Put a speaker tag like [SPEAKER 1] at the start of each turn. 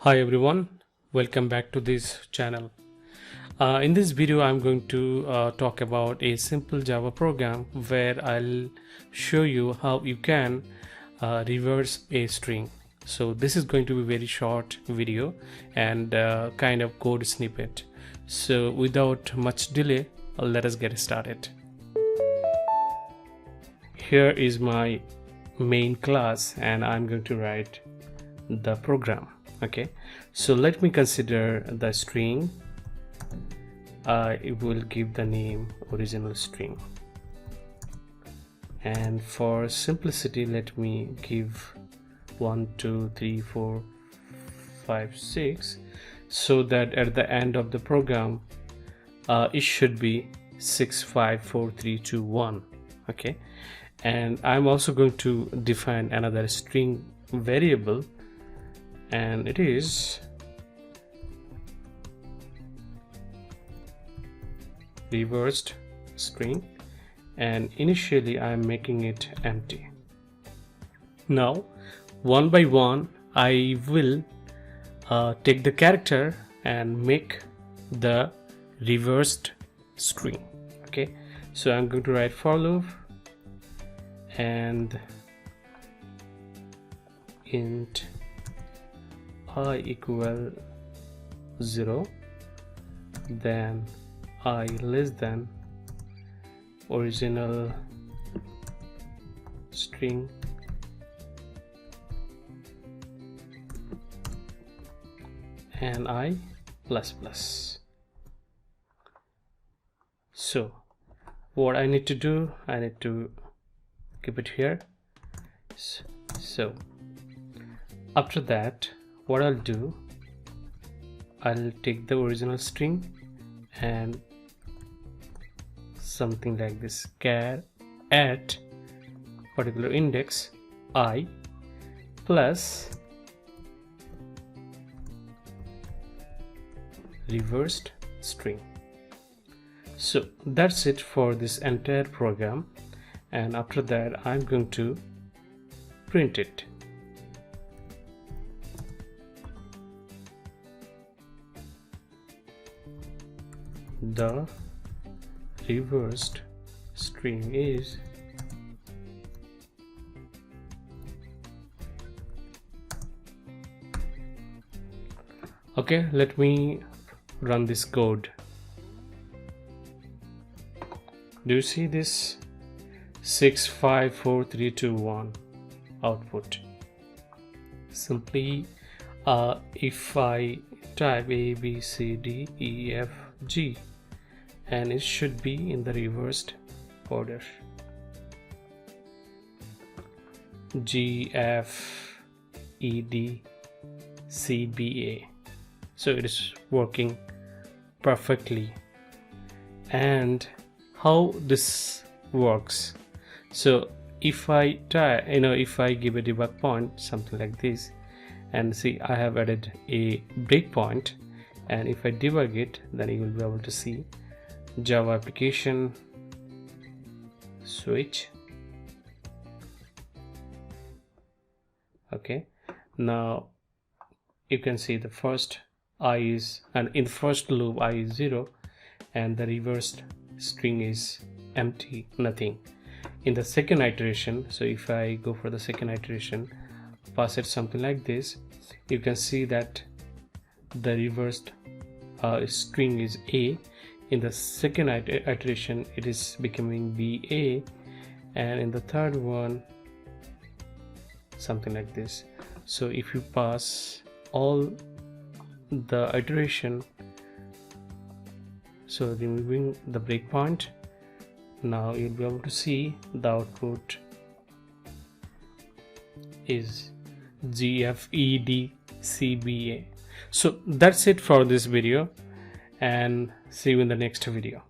[SPEAKER 1] Hi everyone, welcome back to this channel. In this video I'm going to talk about a simple Java program where I'll show you how you can reverse a string. So this is going to be a very short video and kind of code snippet. So without much delay, let us get started. Here is my main class and I'm going to write the program. Okay, so let me consider the string. I will give the name original string, and for simplicity let me give 1 2 3 4 5 6 so that at the end of the program it should be 6 5 4 3 2 1. Okay, and I'm also going to define another string variable, and it is reversed string, and initially I am making it empty. Now one by one I will take the character and make the reversed string. Okay, so I'm going to write for loop and int I equal 0, then I less than original string and I plus plus. So what I need to do, I need to keep it here. So after that, what I'll do, I'll take the original string and something like this, char at particular index I plus reversed string. So that's it for this entire program, and after that I'm going to print it. The reversed string is okay. Let me run this code. Do you see this 6 5 4 3 2 1 output? Simply if I type A B C D E F G, and it should be in the reversed order. G F E D C B A. So it is working perfectly. And how this works? So if I if I give a debug point, something like this, and see I have added a breakpoint, and if I debug it, then you will be able to see Java application switch. Okay, now you can see the first I is, and in the first loop I is 0 and the reversed string is empty, nothing. In the second iteration, so if I go for the second iteration, pass it something like this, you can see that the reversed string is A. In the second iteration it is becoming BA, and in the third one something like this. So if you pass all the iteration, so removing the breakpoint, now you'll be able to see the output is GFEDCBA. So that's it for this video, and see you in the next video.